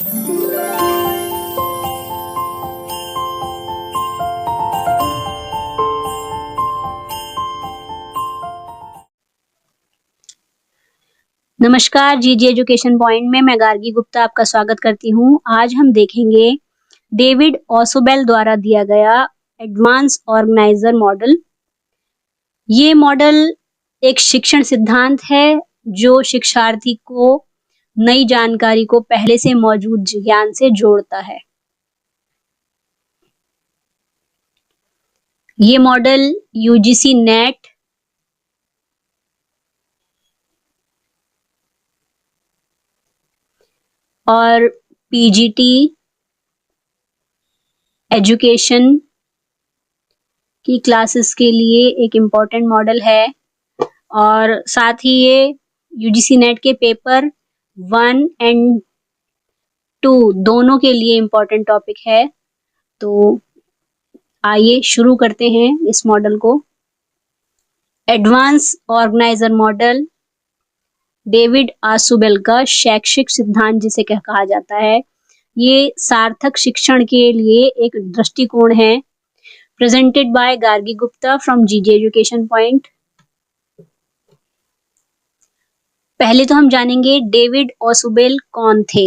नमस्कार, जीजी education point में मैं गार्गी गुप्ता आपका स्वागत करती हूँ। आज हम देखेंगे डेविड ऑसोबेल द्वारा दिया गया एडवांस ऑर्गेनाइजर मॉडल। ये मॉडल एक शिक्षण सिद्धांत है जो शिक्षार्थी को नई जानकारी को पहले से मौजूद ज्ञान से जोड़ता है। ये मॉडल यूजीसी नेट और पीजीटी एजुकेशन की क्लासेस के लिए एक इम्पोर्टेंट मॉडल है और साथ ही ये यूजीसी नेट के पेपर 1 एंड 2 दोनों के लिए इम्पोर्टेंट टॉपिक है। तो आइए शुरू करते हैं इस मॉडल को। एडवांस ऑर्गेनाइजर मॉडल डेविड ऑसोबेल का शैक्षिक सिद्धांत जिसे कहा जाता है, ये सार्थक शिक्षण के लिए एक दृष्टिकोण है। Presented by Gargi Gupta from जीजी एजुकेशन पॉइंट। पहले तो हम जानेंगे डेविड ऑसोबेल कौन थे।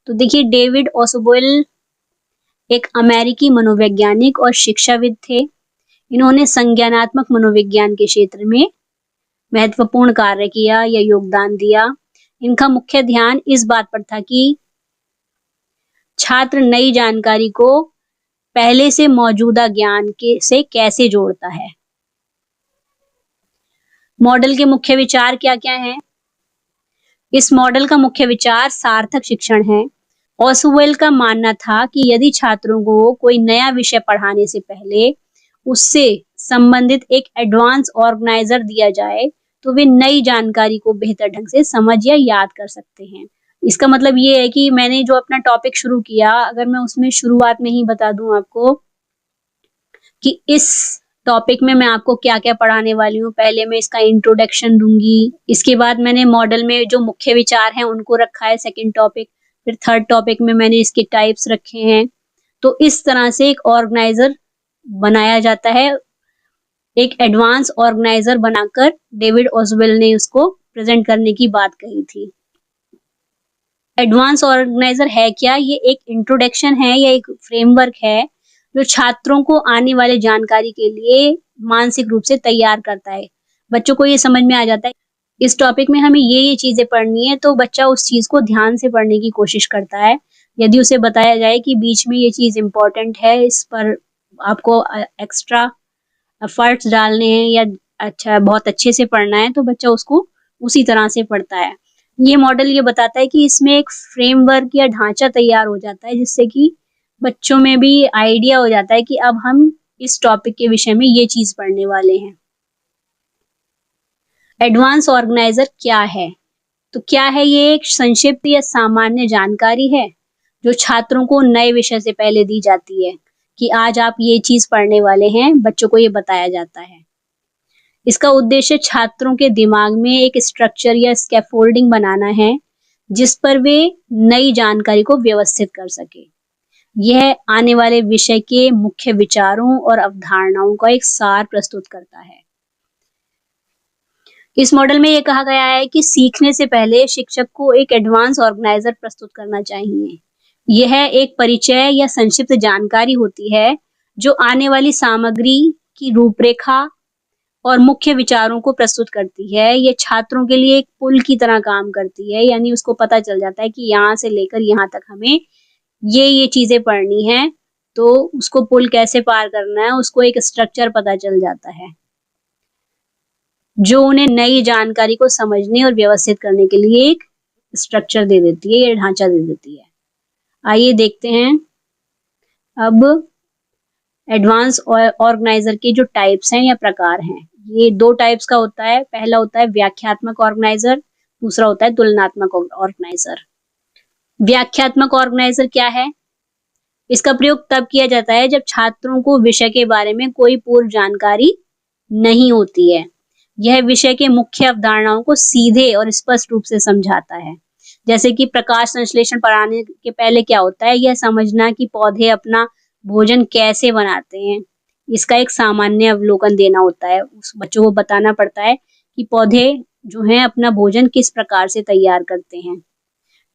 तो देखिए, डेविड ऑसोबेल एक अमेरिकी मनोवैज्ञानिक और शिक्षाविद थे। इन्होंने संज्ञानात्मक मनोविज्ञान के क्षेत्र में महत्वपूर्ण कार्य किया या योगदान दिया। इनका मुख्य ध्यान इस बात पर था कि छात्र नई जानकारी को पहले से मौजूदा ज्ञान से कैसे जोड़ता है। मॉडल के मुख्य विचार क्या क्या हैं? इस मॉडल का मुख्य विचार सार्थक शिक्षण है। ऑसोबेल का मानना था कि यदि छात्रों को कोई नया विषय पढ़ाने से पहले उससे संबंधित एक एडवांस ऑर्गेनाइजर दिया जाए तो वे नई जानकारी को बेहतर ढंग से समझ या याद कर सकते हैं। इसका मतलब ये है कि मैंने जो अपना टॉपिक शुरू किया, अगर मैं उसमें शुरुआत में ही बता दूं आपको कि इस टॉपिक में मैं आपको क्या क्या पढ़ाने वाली हूँ, पहले मैं इसका इंट्रोडक्शन दूंगी, इसके बाद मैंने मॉडल में जो मुख्य विचार हैं उनको रखा है सेकंड टॉपिक, फिर थर्ड टॉपिक में मैंने इसके टाइप्स रखे हैं। तो इस तरह से एक ऑर्गेनाइजर बनाया जाता है। एक एडवांस ऑर्गेनाइजर बनाकर डेविड ऑसोबेल ने उसको प्रेजेंट करने की बात कही थी। एडवांस ऑर्गेनाइजर है क्या? ये एक इंट्रोडक्शन है या एक फ्रेमवर्क है जो छात्रों को आने वाले जानकारी के लिए मानसिक रूप से तैयार करता है। बच्चों को ये समझ में आ जाता है इस टॉपिक में हमें ये चीजें पढ़नी है, तो बच्चा उस चीज को ध्यान से पढ़ने की कोशिश करता है। यदि उसे बताया जाए कि बीच में ये चीज इम्पोर्टेंट है, इस पर आपको एक्स्ट्रा एफर्ट्स डालने हैं या बहुत अच्छे से पढ़ना है, तो बच्चा उसको उसी तरह से पढ़ता है। ये मॉडल ये बताता है कि इसमें एक फ्रेमवर्क या ढांचा तैयार हो जाता है जिससे कि बच्चों में भी आइडिया हो जाता है कि अब हम इस टॉपिक के विषय में ये चीज पढ़ने वाले हैं। एडवांस ऑर्गेनाइजर क्या है? तो क्या है? ये एक संक्षिप्त या सामान्य जानकारी है जो छात्रों को नए विषय से पहले दी जाती है कि आज आप ये चीज पढ़ने वाले हैं, बच्चों को ये बताया जाता है। इसका उद्देश्य छात्रों के दिमाग में एक स्ट्रक्चर या स्कैफोल्डिंग बनाना है जिस पर वे नई जानकारी को व्यवस्थित कर सके। यह आने वाले विषय के मुख्य विचारों और अवधारणाओं का एक सार प्रस्तुत करता है। इस मॉडल में यह कहा गया है कि सीखने से पहले शिक्षक को एक एडवांस ऑर्गेनाइजर प्रस्तुत करना चाहिए। यह एक परिचय या संक्षिप्त जानकारी होती है जो आने वाली सामग्री की रूपरेखा और मुख्य विचारों को प्रस्तुत करती है। ये छात्रों के लिए एक पुल की तरह काम करती है, यानी उसको पता चल जाता है कि यहाँ से लेकर यहाँ तक हमें ये चीजें पढ़नी है, तो उसको पुल कैसे पार करना है, उसको एक स्ट्रक्चर पता चल जाता है जो उन्हें नई जानकारी को समझने और व्यवस्थित करने के लिए एक स्ट्रक्चर दे देती है या ढांचा दे देती है। आइए देखते हैं अब एडवांस ऑर्गेनाइजर के जो टाइप्स हैं या प्रकार हैं। ये 2 टाइप्स का होता है। पहला होता है व्याख्यात्मक ऑर्गेनाइजर, दूसरा होता है तुलनात्मक ऑर्गेनाइजर। व्याख्यात्मक ऑर्गेनाइजर क्या है? इसका प्रयोग तब किया जाता है जब छात्रों को विषय के बारे में कोई पूर्व जानकारी नहीं होती है। यह विषय के मुख्य अवधारणाओं को सीधे और स्पष्ट रूप से समझाता है। जैसे कि प्रकाश संश्लेषण पढ़ाने के पहले क्या होता है, यह समझना कि पौधे अपना भोजन कैसे बनाते हैं, इसका एक सामान्य अवलोकन देना होता है। उस बच्चों को बताना पड़ता है कि पौधे जो हैं अपना भोजन किस प्रकार से तैयार करते हैं,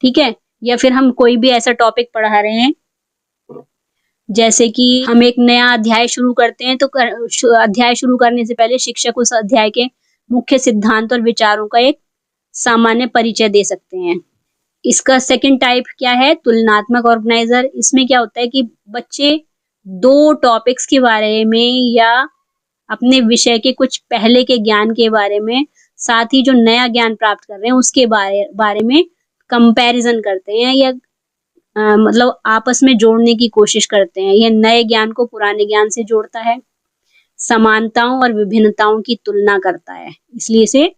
ठीक है। या फिर हम कोई भी ऐसा टॉपिक पढ़ा रहे हैं, जैसे कि हम एक नया अध्याय शुरू करते हैं, तो अध्याय शुरू करने से पहले शिक्षक उस अध्याय के मुख्य सिद्धांत और विचारों का एक सामान्य परिचय दे सकते हैं। इसका सेकंड टाइप क्या है, तुलनात्मक ऑर्गेनाइजर। इसमें क्या होता है कि बच्चे दो टॉपिक्स के बारे में या अपने विषय के कुछ पहले के ज्ञान के बारे में, साथ ही जो नया ज्ञान प्राप्त कर रहे हैं उसके बारे में कंपैरिजन करते हैं या मतलब आपस में जोड़ने की कोशिश करते हैं। यह नए ज्ञान को पुराने ज्ञान से जोड़ता है, समानताओं और विभिन्नताओं की तुलना करता है, इसलिए इसे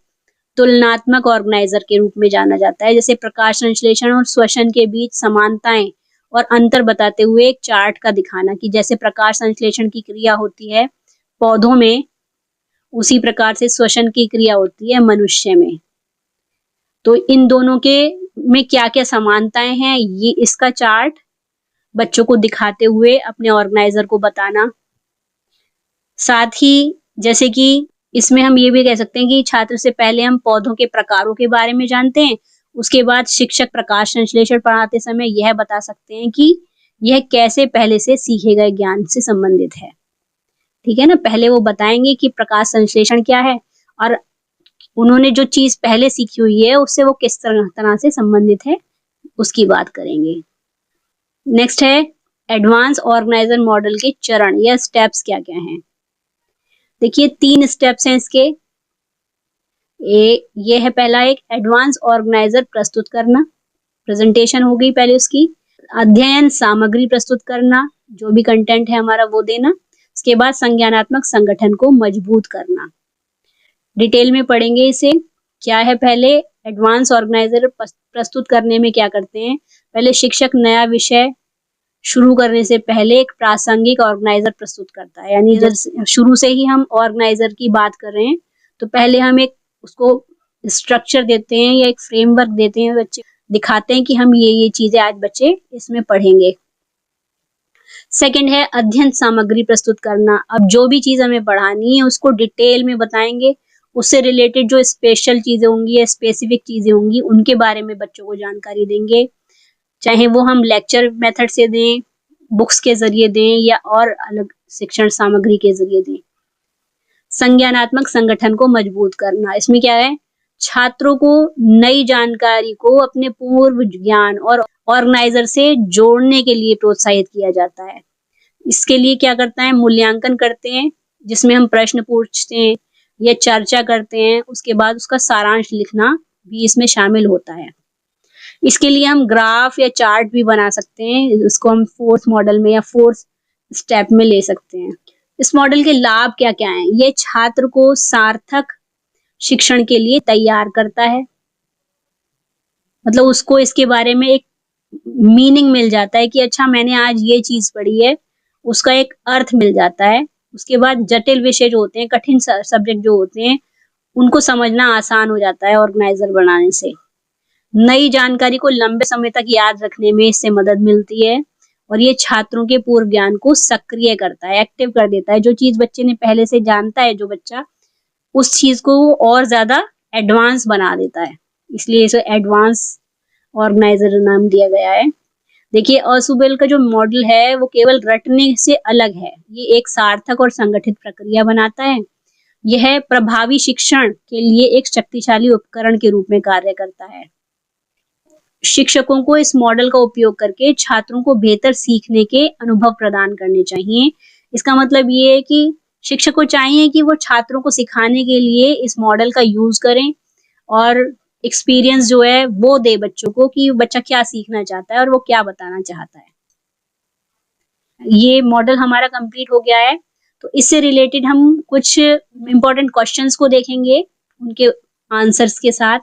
तुलनात्मक ऑर्गेनाइजर के रूप में जाना जाता है। जैसे प्रकाश संश्लेषण और श्वसन के बीच समानताएं और अंतर बताते हुए एक चार्ट का दिखाना, कि जैसे प्रकाश संश्लेषण की क्रिया होती है पौधों में, उसी प्रकार से श्वसन की क्रिया होती है मनुष्य में। तो इन दोनों के में क्या क्या समानताएं हैं, ये इसका चार्ट बच्चों को दिखाते हुए अपने ऑर्गेनाइजर को बताना। साथ ही जैसे कि इसमें हम ये भी कह सकते हैं कि छात्र से पहले हम पौधों के प्रकारों के बारे में जानते हैं, उसके बाद शिक्षक प्रकाश संश्लेषण पढ़ाते समय यह बता सकते हैं कि यह कैसे पहले से सीखे गए ज्ञान से संबंधित है, ठीक है ना। पहले वो बताएंगे कि प्रकाश संश्लेषण क्या है और उन्होंने जो चीज पहले सीखी हुई है उससे वो किस तरह से संबंधित है, उसकी बात करेंगे। नेक्स्ट है एडवांस ऑर्गेनाइजर मॉडल के चरण या स्टेप्स क्या क्या हैं। देखिए 3 स्टेप्स हैं इसके। ये है पहला, एक एडवांस ऑर्गेनाइजर प्रस्तुत करना, प्रेजेंटेशन हो गई पहले उसकी। अध्ययन सामग्री प्रस्तुत करना, जो भी कंटेंट है हमारा वो देना। इसके बाद संज्ञानात्मक संगठन को मजबूत करना। डिटेल में पढ़ेंगे इसे। क्या है, पहले एडवांस ऑर्गेनाइजर प्रस्तुत करने में क्या करते हैं, पहले शिक्षक नया विषय शुरू करने से पहले एक प्रासंगिक ऑर्गेनाइजर प्रस्तुत करता है। यानी जब शुरू से ही हम ऑर्गेनाइजर की बात कर रहे हैं तो पहले हम एक उसको स्ट्रक्चर देते हैं या एक फ्रेमवर्क देते हैं, बच्चे दिखाते हैं कि हम ये चीजें आज बच्चे इसमें पढ़ेंगे। सेकंड है अध्ययन सामग्री प्रस्तुत करना। अब जो भी चीज हमें पढ़ानी है उसको डिटेल में बताएंगे, उससे रिलेटेड जो स्पेशल चीजें होंगी या स्पेसिफिक चीजें होंगी उनके बारे में बच्चों को जानकारी देंगे, चाहे वो हम लेक्चर मेथड से दें, बुक्स के जरिए दें या और अलग शिक्षण सामग्री के जरिए दें। संज्ञानात्मक संगठन को मजबूत करना, इसमें क्या है, छात्रों को नई जानकारी को अपने पूर्व ज्ञान और ऑर्गेनाइजर से जोड़ने के लिए प्रोत्साहित किया जाता है। इसके लिए क्या करता है, मूल्यांकन करते हैं जिसमें हम प्रश्न पूछते हैं या चर्चा करते हैं, उसके बाद उसका सारांश लिखना भी इसमें शामिल होता है। इसके लिए हम ग्राफ या चार्ट भी बना सकते हैं, इसको हम फोर्थ मॉडल में या फोर्थ स्टेप में ले सकते हैं। इस मॉडल के लाभ क्या क्या हैं, ये छात्र को सार्थक शिक्षण के लिए तैयार करता है, मतलब उसको इसके बारे में एक मीनिंग मिल जाता है कि अच्छा मैंने आज ये चीज पढ़ी है, उसका एक अर्थ मिल जाता है। उसके बाद जटिल विषय जो होते हैं, कठिन सब्जेक्ट जो होते हैं, उनको समझना आसान हो जाता है ऑर्गेनाइजर बनाने से। नई जानकारी को लंबे समय तक याद रखने में इससे मदद मिलती है और ये छात्रों के पूर्व ज्ञान को सक्रिय करता है, एक्टिव कर देता है। जो चीज बच्चे ने पहले से जानता है जो बच्चा, उस चीज को और ज्यादा एडवांस बना देता है, इसलिए इसे एडवांस ऑर्गेनाइजर नाम दिया गया है। देखिए ऑसुबेल का जो मॉडल है वो केवल रटने से अलग है, ये एक सार्थक और संगठित प्रक्रिया बनाता है। यह प्रभावी शिक्षण के लिए एक शक्तिशाली उपकरण के रूप में कार्य करता है। शिक्षकों को इस मॉडल का उपयोग करके छात्रों को बेहतर सीखने के अनुभव प्रदान करने चाहिए। इसका मतलब ये है कि शिक्षक को चाहिए कि वो छात्रों को सिखाने के लिए इस मॉडल का यूज करें और एक्सपीरियंस जो है वो दे बच्चों को कि बच्चा क्या सीखना चाहता है और वो क्या बताना चाहता है। ये मॉडल हमारा कंप्लीट हो गया है, तो इससे रिलेटेड हम कुछ इंपॉर्टेंट क्वेश्चंस को देखेंगे उनके आंसर्स के साथ।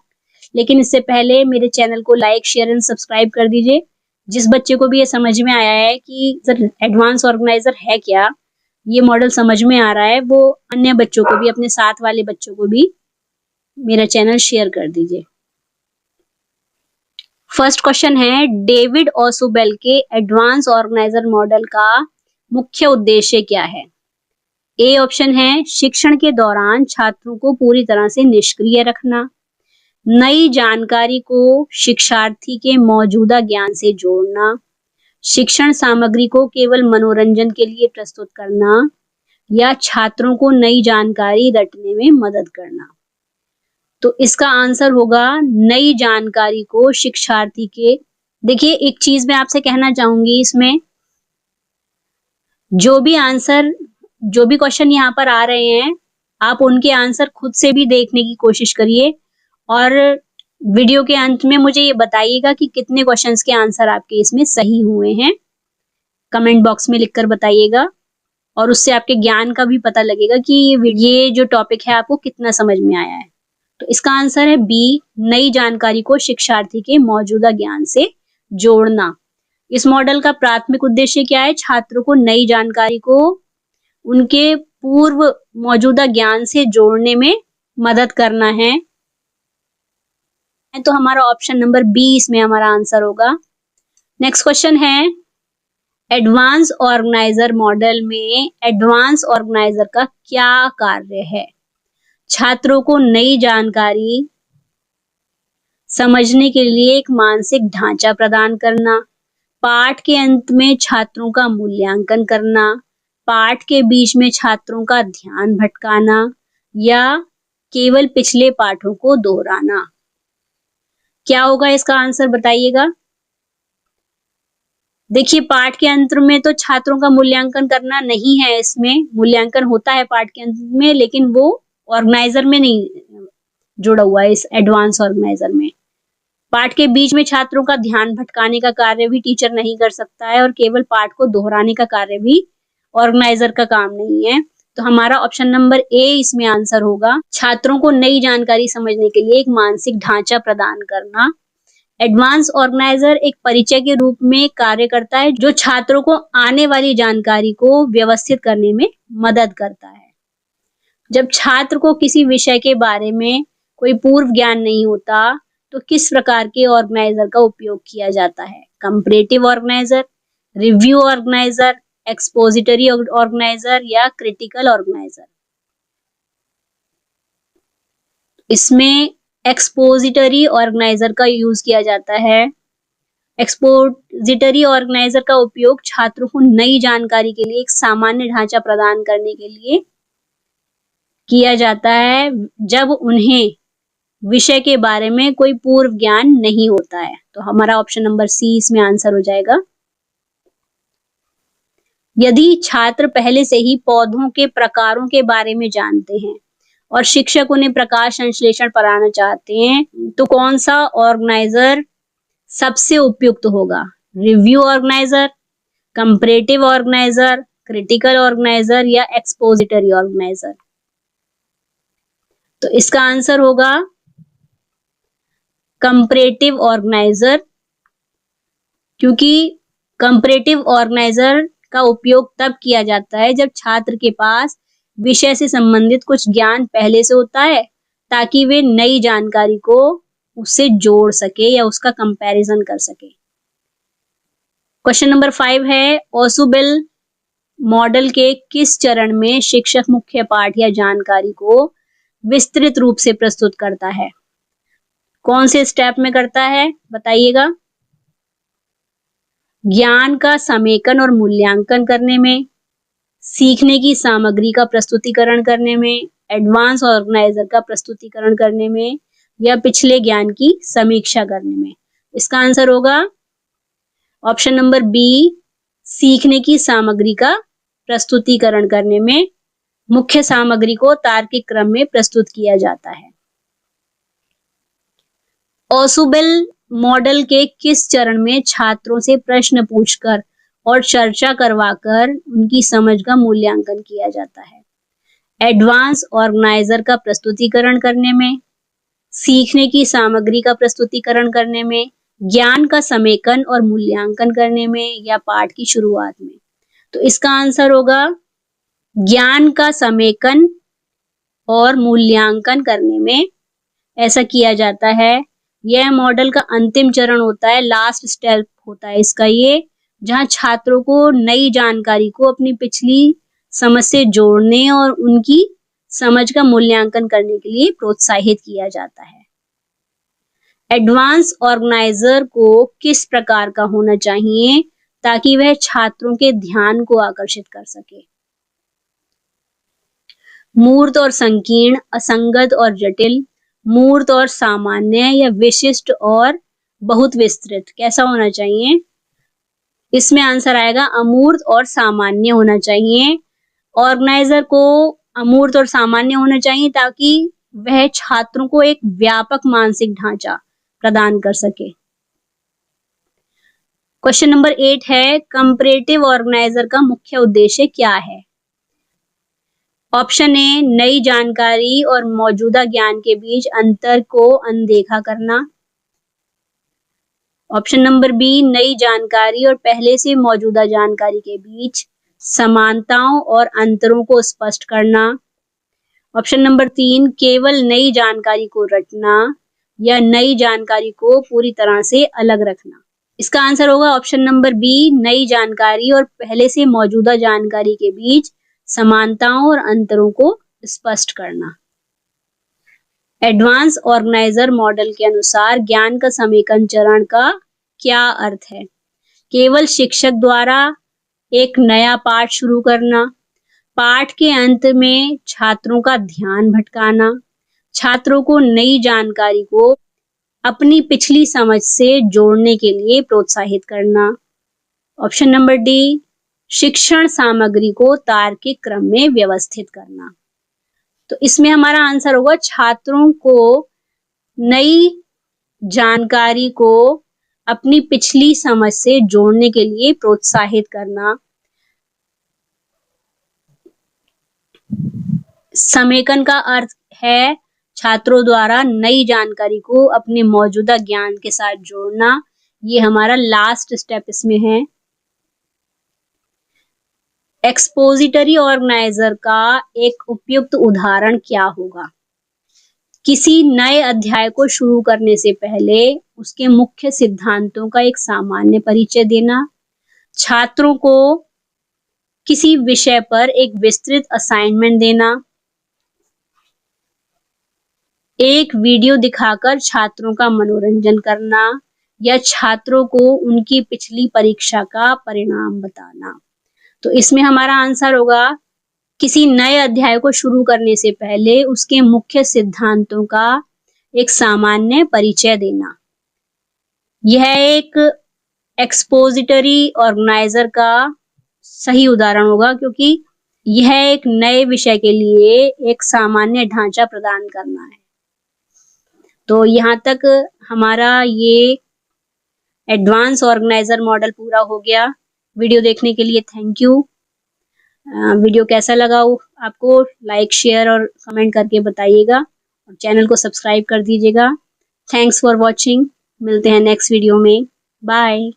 लेकिन इससे पहले मेरे चैनल को लाइक, शेयर एंड सब्सक्राइब कर दीजिए। जिस बच्चे को भी ये समझ में आया है कि एडवांस ऑर्गेनाइजर है क्या, ये मॉडल समझ में आ रहा है, वो अन्य बच्चों को भी, अपने साथ वाले बच्चों को भी मेरा चैनल शेयर कर दीजिए। फर्स्ट क्वेश्चन है, डेविड ऑसुबेल के एडवांस ऑर्गेनाइजर मॉडल का मुख्य उद्देश्य क्या है? ए ऑप्शन है, शिक्षण के दौरान छात्रों को पूरी तरह से निष्क्रिय रखना, नई जानकारी को शिक्षार्थी के मौजूदा ज्ञान से जोड़ना, शिक्षण सामग्री को केवल मनोरंजन के लिए प्रस्तुत करना, या छात्रों को नई जानकारी रटने में मदद करना। तो इसका आंसर होगा नई जानकारी को शिक्षार्थी के। देखिए, एक चीज मैं आपसे कहना चाहूंगी, इसमें जो भी क्वेश्चन यहाँ पर आ रहे हैं, आप उनके आंसर खुद से भी देखने की कोशिश करिए और वीडियो के अंत में मुझे ये बताइएगा कि कितने क्वेश्चंस के आंसर आपके इसमें सही हुए हैं। कमेंट बॉक्स में लिखकर बताइएगा और उससे आपके ज्ञान का भी पता लगेगा कि ये जो टॉपिक है आपको कितना समझ में आया है। तो इसका आंसर है बी, नई जानकारी को शिक्षार्थी के मौजूदा ज्ञान से जोड़ना। इस मॉडल का प्राथमिक उद्देश्य क्या है? छात्रों को नई जानकारी को उनके पूर्व मौजूदा ज्ञान से जोड़ने में मदद करना है। तो हमारा ऑप्शन नंबर बी इसमें हमारा आंसर होगा। नेक्स्ट क्वेश्चन है, एडवांस ऑर्गेनाइजर मॉडल में एडवांस ऑर्गेनाइजर का क्या कार्य है? छात्रों को नई जानकारी समझने के लिए एक मानसिक ढांचा प्रदान करना, पाठ के अंत में छात्रों का मूल्यांकन करना, पाठ के बीच में छात्रों का ध्यान भटकाना, या केवल पिछले पाठों को दोहराना। क्या होगा इसका आंसर, बताइएगा। देखिए, पाठ के अंत में तो छात्रों का मूल्यांकन करना नहीं है, इसमें मूल्यांकन होता है पाठ के अंत में, लेकिन वो ऑर्गेनाइजर में नहीं जुड़ा हुआ है। इस एडवांस ऑर्गेनाइजर में पाठ के बीच में छात्रों का ध्यान भटकाने का कार्य भी टीचर नहीं कर सकता है और केवल पाठ को दोहराने का कार्य भी ऑर्गेनाइजर का काम नहीं है। तो हमारा ऑप्शन नंबर ए इसमें आंसर होगा। छात्रों को नई जानकारी समझने के लिए एक मानसिक ढांचा प्रदान करना। एडवांस ऑर्गेनाइजर एक परिचय के रूप में कार्य करता है जो छात्रों को आने वाली जानकारी को व्यवस्थित करने में मदद करता है। जब छात्र को किसी विषय के बारे में कोई पूर्व ज्ञान नहीं होता तो किस प्रकार के ऑर्गेनाइजर का उपयोग किया जाता है? Comparative organiser, review organiser, expository organiser, या क्रिटिकल ऑर्गेनाइजर। इसमें एक्सपोजिटरी ऑर्गेनाइजर का यूज किया जाता है। एक्सपोजिटरी ऑर्गेनाइजर का उपयोग छात्रों को नई जानकारी के लिए एक सामान्य ढांचा प्रदान करने के लिए किया जाता है जब उन्हें विषय के बारे में कोई पूर्व ज्ञान नहीं होता है। तो हमारा ऑप्शन नंबर सी इसमें आंसर हो जाएगा। यदि छात्र पहले से ही पौधों के प्रकारों के बारे में जानते हैं और शिक्षक उन्हें प्रकाश संश्लेषण पढ़ाना चाहते हैं तो कौन सा ऑर्गेनाइजर सबसे उपयुक्त होगा? Review organiser, comparative organiser, critical organiser, या एक्सपोजिटरी ऑर्गेनाइजर। तो इसका आंसर होगा कंपैरेटिव ऑर्गेनाइजर, क्योंकि कंपैरेटिव ऑर्गेनाइजर का उपयोग तब किया जाता है जब छात्र के पास विषय से संबंधित कुछ ज्ञान पहले से होता है ताकि वे नई जानकारी को उससे जोड़ सके या उसका कंपैरिजन कर सके। क्वेश्चन नंबर 5 है, ऑसुबेल मॉडल के किस चरण में शिक्षक मुख्य पाठ या जानकारी को विस्तृत रूप से प्रस्तुत करता है? कौन से स्टेप में करता है, बताइएगा। ज्ञान का समेकन और मूल्यांकन करने में, सीखने की सामग्री का प्रस्तुतिकरण करने में, एडवांस ऑर्गेनाइजर का प्रस्तुतिकरण करने में, या पिछले ज्ञान की समीक्षा करने में। इसका आंसर होगा ऑप्शन नंबर बी, सीखने की सामग्री का प्रस्तुतिकरण करने में। मुख्य सामग्री को तार्किक क्रम में प्रस्तुत किया जाता है। ऑसुबेल मॉडल के किस चरण में छात्रों से प्रश्न पूछकर और चर्चा करवाकर उनकी समझ का मूल्यांकन किया जाता है? एडवांस ऑर्गेनाइजर का प्रस्तुतिकरण करने में, सीखने की सामग्री का प्रस्तुतिकरण करने में, ज्ञान का समेकन और मूल्यांकन करने में, या पाठ की शुरुआत में। तो इसका आंसर होगा ज्ञान का समेकन और मूल्यांकन करने में। ऐसा किया जाता है यह मॉडल का अंतिम चरण होता है, लास्ट स्टेप होता है इसका ये, जहाँ छात्रों को नई जानकारी को अपनी पिछली समझ से जोड़ने और उनकी समझ का मूल्यांकन करने के लिए प्रोत्साहित किया जाता है। एडवांस ऑर्गेनाइजर को किस प्रकार का होना चाहिए ताकि वह छात्रों के ध्यान को आकर्षित कर सके? मूर्त और संकीर्ण, असंगत और जटिल, मूर्त और सामान्य, या विशिष्ट और बहुत विस्तृत? कैसा होना चाहिए? इसमें आंसर आएगा अमूर्त और सामान्य होना चाहिए। ऑर्गेनाइजर को अमूर्त और सामान्य होना चाहिए ताकि वह छात्रों को एक व्यापक मानसिक ढांचा प्रदान कर सके। क्वेश्चन नंबर 8 है, कंपैरेटिव ऑर्गेनाइजर का मुख्य उद्देश्य क्या है? ऑप्शन ए, नई जानकारी और मौजूदा ज्ञान के बीच अंतर को अनदेखा करना। ऑप्शन नंबर बी, नई जानकारी और पहले से मौजूदा जानकारी के बीच समानताओं और अंतरों को स्पष्ट करना। ऑप्शन नंबर 3, केवल नई जानकारी को रटना या नई जानकारी को पूरी तरह से अलग रखना। इसका आंसर होगा ऑप्शन नंबर बी, नई जानकारी और पहले से मौजूदा जानकारी के बीच समानताओं और अंतरों को स्पष्ट करना। एडवांस ऑर्गेनाइजर मॉडल के अनुसार ज्ञान का समेकन चरण का क्या अर्थ है? केवल शिक्षक द्वारा एक नया पाठ शुरू करना, पाठ के अंत में छात्रों का ध्यान भटकाना, छात्रों को नई जानकारी को अपनी पिछली समझ से जोड़ने के लिए प्रोत्साहित करना। ऑप्शन नंबर डी, शिक्षण सामग्री को तार्किक क्रम में व्यवस्थित करना। तो इसमें हमारा आंसर होगा छात्रों को नई जानकारी को अपनी पिछली समझ से जोड़ने के लिए प्रोत्साहित करना। समेकन का अर्थ है छात्रों द्वारा नई जानकारी को अपने मौजूदा ज्ञान के साथ जोड़ना। ये हमारा लास्ट स्टेप इसमें है। एक्सपोजिटरी ऑर्गेनाइजर का एक उपयुक्त उदाहरण क्या होगा? किसी नए अध्याय को शुरू करने से पहले उसके मुख्य सिद्धांतों का एक सामान्य परिचय देना, छात्रों को किसी विषय पर एक विस्तृत असाइनमेंट देना, एक वीडियो दिखाकर छात्रों का मनोरंजन करना, या छात्रों को उनकी पिछली परीक्षा का परिणाम बताना। तो इसमें हमारा आंसर होगा किसी नए अध्याय को शुरू करने से पहले उसके मुख्य सिद्धांतों का एक सामान्य परिचय देना। यह एक एक्सपोजिटरी ऑर्गेनाइजर का सही उदाहरण होगा क्योंकि यह एक नए विषय के लिए एक सामान्य ढांचा प्रदान करना है। तो यहाँ तक हमारा ये एडवांस ऑर्गेनाइजर मॉडल पूरा हो गया। वीडियो देखने के लिए थैंक यू। वीडियो कैसा लगा आपको लाइक, शेयर और कमेंट करके बताइएगा और चैनल को सब्सक्राइब कर दीजिएगा। Thanks for watching. मिलते हैं नेक्स्ट वीडियो में। बाय।